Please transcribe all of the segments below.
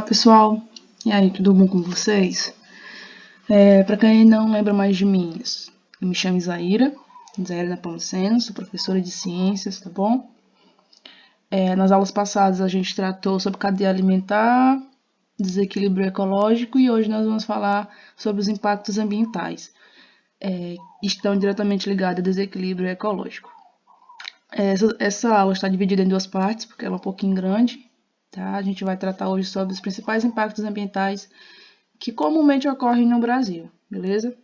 pessoal, e aí, tudo bom com vocês? Para quem não lembra mais de mim, eu me chamo Isaíra Nepomuceno, sou professora de ciências, tá bom? Nas aulas passadas a gente tratou sobre cadeia alimentar, desequilíbrio ecológico e hoje nós vamos falar sobre os impactos ambientais, que estão diretamente ligados ao desequilíbrio ecológico. Essa aula está dividida em duas partes, porque ela é um pouquinho grande, tá? A gente vai tratar hoje sobre os principais impactos ambientais que comumente ocorrem no Brasil, beleza?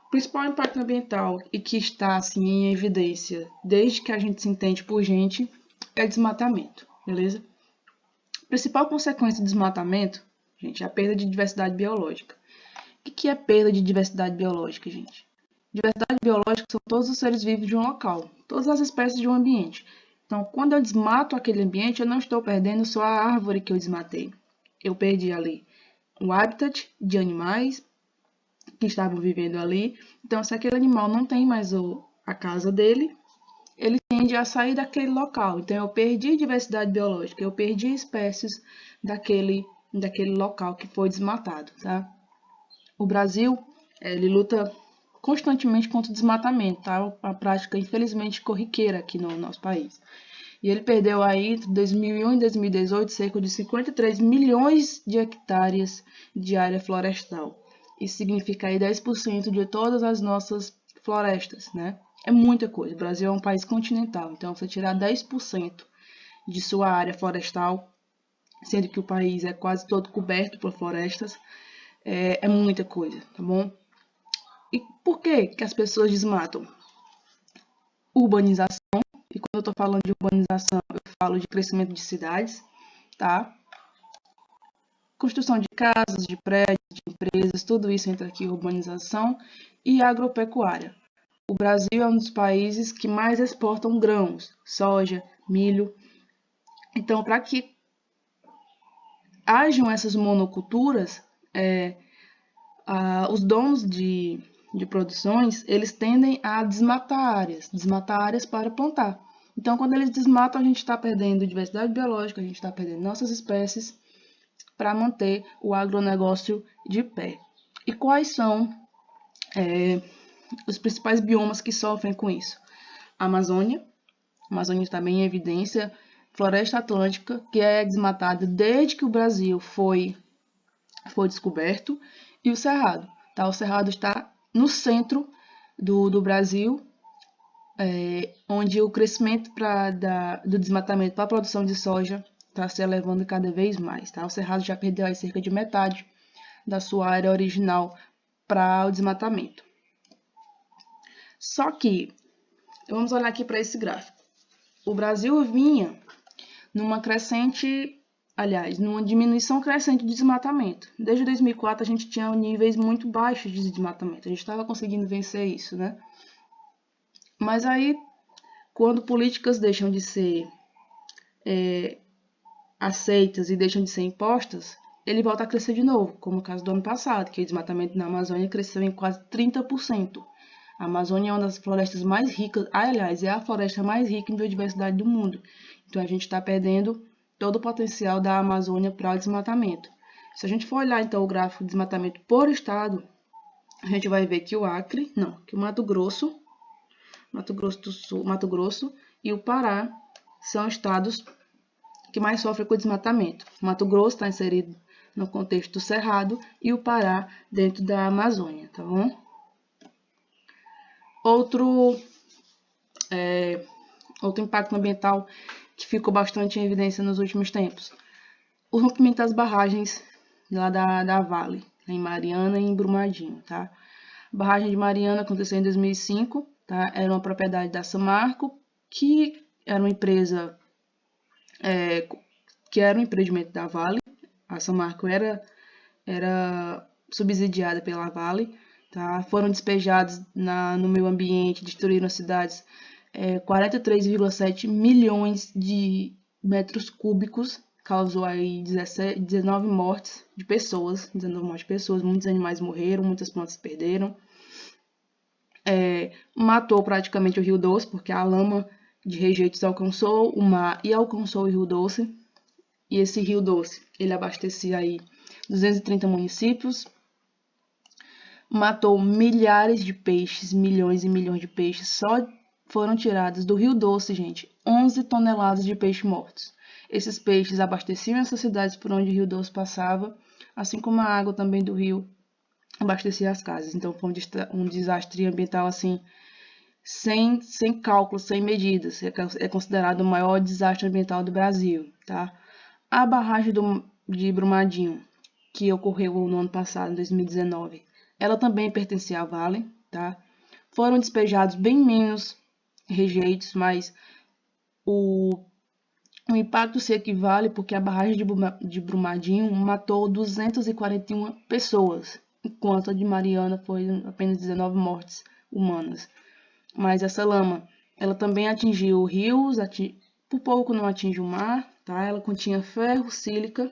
O principal impacto ambiental e que está assim em evidência desde que a gente se entende por gente é desmatamento, beleza? A principal consequência do desmatamento, gente, é a perda de diversidade biológica. O que é perda de diversidade biológica, gente? Diversidade biológica são todos os seres vivos de um local, todas as espécies de um ambiente. Então, quando eu desmato aquele ambiente, eu não estou perdendo só a árvore que eu desmatei. Eu perdi ali o habitat de animais que estavam vivendo ali. Então, se aquele animal não tem mais a casa dele, ele tende a sair daquele local. Então, eu perdi diversidade biológica, eu perdi espécies daquele local que foi desmatado, tá? O Brasil, ele luta constantemente contra o desmatamento, tá? Uma prática, infelizmente, corriqueira aqui no nosso país. E ele perdeu aí, entre 2001 e 2018, cerca de 53 milhões de hectares de área florestal. Isso significa aí 10% de todas as nossas florestas, né? É muita coisa. O Brasil é um país continental, então você tirar 10% de sua área florestal, sendo que o país é quase todo coberto por florestas, é muita coisa, tá bom? E por que as pessoas desmatam? Urbanização. E quando eu estou falando de urbanização, eu falo de crescimento de cidades, tá? Construção de casas, de prédios, de empresas, tudo isso entra aqui, urbanização e agropecuária. O Brasil é um dos países que mais exportam grãos, soja, milho. Então, para que hajam essas monoculturas, os donos de produções, eles tendem a desmatar áreas para plantar. Então, quando eles desmatam, a gente está perdendo diversidade biológica, a gente está perdendo nossas espécies para manter o agronegócio de pé. E quais são os principais biomas que sofrem com isso? A Amazônia está bem em evidência, Floresta Atlântica, que é desmatada desde que o Brasil foi descoberto, e o Cerrado. Tá? O Cerrado está no centro do Brasil, onde o crescimento do desmatamento para a produção de soja está se elevando cada vez mais. Tá? O Cerrado já perdeu aí cerca de metade da sua área original para o desmatamento. Só que, vamos olhar aqui para esse gráfico. O Brasil vinha numa diminuição crescente de desmatamento. Desde 2004 a gente tinha níveis muito baixos de desmatamento. A gente estava conseguindo vencer isso, né? Mas aí, quando políticas deixam de ser aceitas e deixam de ser impostas, ele volta a crescer de novo, como o caso do ano passado, que o desmatamento na Amazônia cresceu em quase 30%. A Amazônia é uma das florestas mais ricas, aliás, é a floresta mais rica em biodiversidade do mundo. Então a gente está perdendo todo o potencial da Amazônia para o desmatamento. Se a gente for olhar então o gráfico de desmatamento por estado, a gente vai ver que que o Mato Grosso do Sul, Mato Grosso e o Pará são estados que mais sofrem com o desmatamento. O Mato Grosso está inserido no contexto do Cerrado e o Pará dentro da Amazônia, tá bom? Outro impacto ambiental que ficou bastante em evidência nos últimos tempos. O rompimento das barragens lá da Vale, em Mariana e em Brumadinho, tá? A barragem de Mariana aconteceu em 2005, tá? Era uma propriedade da Samarco, que era uma empresa que era um empreendimento da Vale. A Samarco era subsidiada pela Vale, tá? Foram despejados no meio ambiente, destruíram as cidades 43,7 milhões de metros cúbicos, causou aí 19 mortes de pessoas, muitos animais morreram, muitas plantas perderam. Matou praticamente o Rio Doce, porque a lama de rejeitos alcançou o mar e alcançou o Rio Doce. E esse Rio Doce, ele abastecia aí 230 municípios, matou milhares de peixes, milhões e milhões de peixes. Só foram tirados do Rio Doce, gente, 11 toneladas de peixe mortos. Esses peixes abasteciam essas cidades por onde o Rio Doce passava, assim como a água também do rio abastecia as casas. Então foi um desastre ambiental assim, sem cálculo, sem medidas. É considerado o maior desastre ambiental do Brasil, tá? A barragem de Brumadinho, que ocorreu no ano passado, em 2019, ela também pertencia à Vale, tá? Foram despejados bem menos rejeitos, mas o impacto se equivale porque a barragem de Brumadinho matou 241 pessoas, enquanto a de Mariana foi apenas 19 mortes humanas. Mas essa lama, ela também atingiu rios, por pouco não atinge o mar, tá? Ela continha ferro, sílica.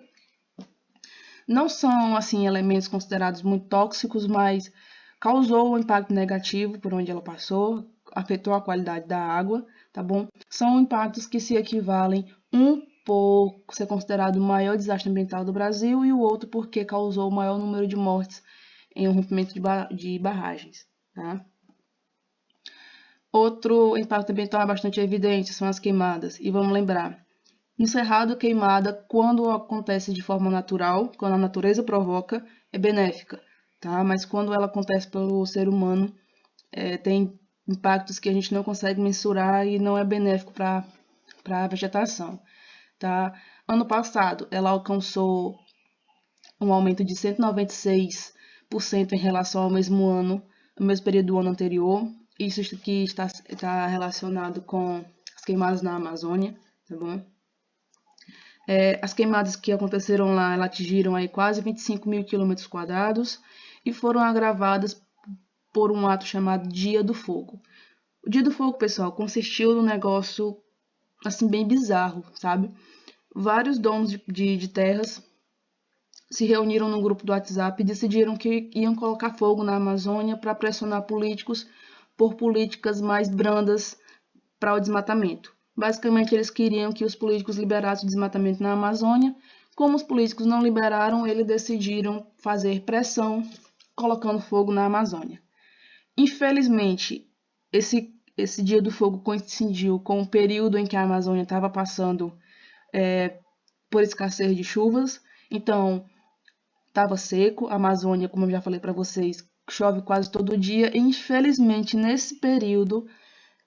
Não são, assim, elementos considerados muito tóxicos, mas causou um impacto negativo por onde ela passou, afetou a qualidade da água, tá bom? São impactos que se equivalem um por ser considerado o maior desastre ambiental do Brasil e o outro porque causou o maior número de mortes em um rompimento de barragens, tá? Outro impacto ambiental bastante evidente são as queimadas. E vamos lembrar, no Cerrado, queimada, quando acontece de forma natural, quando a natureza provoca, é benéfica, tá? Mas quando ela acontece pelo ser humano, tem impactos que a gente não consegue mensurar e não é benéfico para a vegetação, tá? Ano passado, ela alcançou um aumento de 196% em relação ao mesmo ano, ao mesmo período do ano anterior. Isso que está relacionado com as queimadas na Amazônia, tá bom? As queimadas que aconteceram lá, elas atingiram aí quase 25 mil quilômetros quadrados e foram agravadas por um ato chamado Dia do Fogo. O Dia do Fogo, pessoal, consistiu num negócio assim bem bizarro, sabe? Vários donos de terras se reuniram num grupo do WhatsApp e decidiram que iam colocar fogo na Amazônia para pressionar políticos por políticas mais brandas para o desmatamento. Basicamente, eles queriam que os políticos liberassem o desmatamento na Amazônia. Como os políticos não liberaram, eles decidiram fazer pressão colocando fogo na Amazônia. Infelizmente, esse Dia do Fogo coincidiu com o período em que a Amazônia estava passando por escassez de chuvas. Então, estava seco. A Amazônia, como eu já falei para vocês, chove quase todo dia. E, infelizmente, nesse período,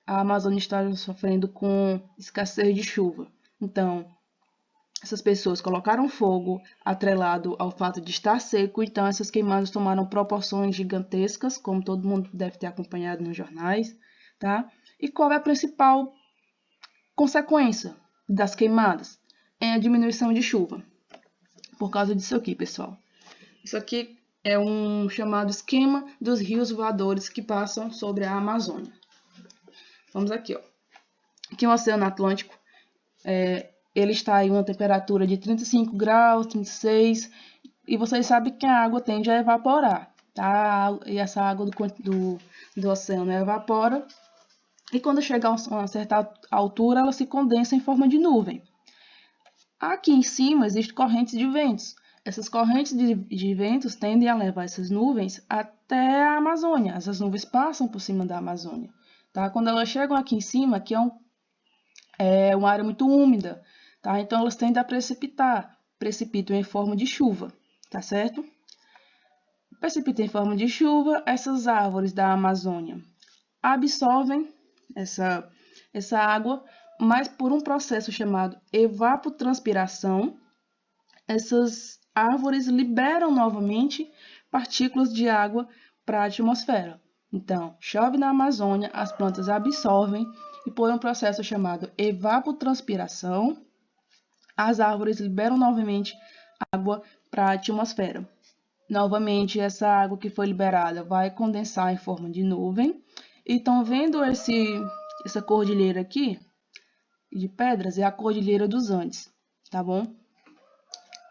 a Amazônia está sofrendo com escassez de chuva. Então, essas pessoas colocaram fogo atrelado ao fato de estar seco, então essas queimadas tomaram proporções gigantescas, como todo mundo deve ter acompanhado nos jornais, tá? E qual é a principal consequência das queimadas? É a diminuição de chuva. Por causa disso aqui, pessoal. Isso aqui é um chamado esquema dos rios voadores que passam sobre a Amazônia. Vamos aqui, ó. Aqui é o Oceano Atlântico. Ele está em uma temperatura de 35 graus, 36, e vocês sabem que a água tende a evaporar, tá? E essa água do oceano evapora, e quando chega a uma certa altura, ela se condensa em forma de nuvem. Aqui em cima existem correntes de ventos. Essas correntes de ventos tendem a levar essas nuvens até a Amazônia. Essas nuvens passam por cima da Amazônia, tá? Quando elas chegam aqui em cima, aqui é uma área muito úmida, tá? Então elas tendem a precipitam em forma de chuva, tá certo? Precipitam em forma de chuva, essas árvores da Amazônia absorvem essa água, mas por um processo chamado evapotranspiração, essas árvores liberam novamente partículas de água para a atmosfera. Então, chove na Amazônia, as plantas absorvem e por um processo chamado evapotranspiração, as árvores liberam novamente água para a atmosfera. Novamente, essa água que foi liberada vai condensar em forma de nuvem. E estão vendo essa cordilheira aqui de pedras? É a Cordilheira dos Andes, tá bom?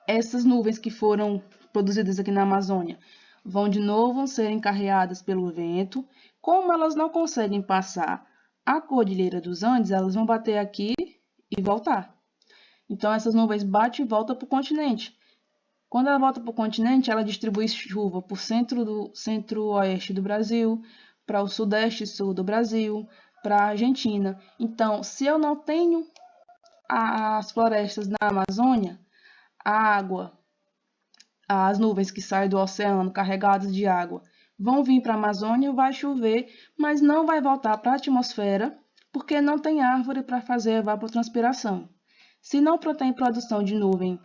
Essas nuvens que foram produzidas aqui na Amazônia vão de novo ser encarreadas pelo vento. Como elas não conseguem passar a Cordilheira dos Andes, elas vão bater aqui e voltar. Então, essas nuvens batem e voltam para o continente. Quando ela volta para o continente, ela distribui chuva para o centro-oeste do Brasil, para o sudeste e sul do Brasil, para a Argentina. Então, se eu não tenho as florestas na Amazônia, a água, as nuvens que saem do oceano carregadas de água, vão vir para a Amazônia, vai chover, mas não vai voltar para a atmosfera, porque não tem árvore para fazer evapotranspiração. Se não tem produção de nuvem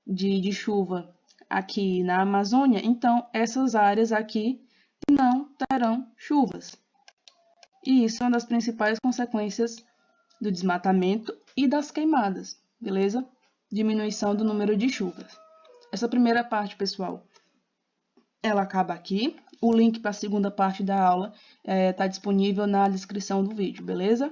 de chuva aqui na Amazônia, então essas áreas aqui não terão chuvas. E isso é uma das principais consequências do desmatamento e das queimadas, beleza? Diminuição do número de chuvas. Essa primeira parte, pessoal, ela acaba aqui. O link para a segunda parte da aula está disponível na descrição do vídeo, beleza?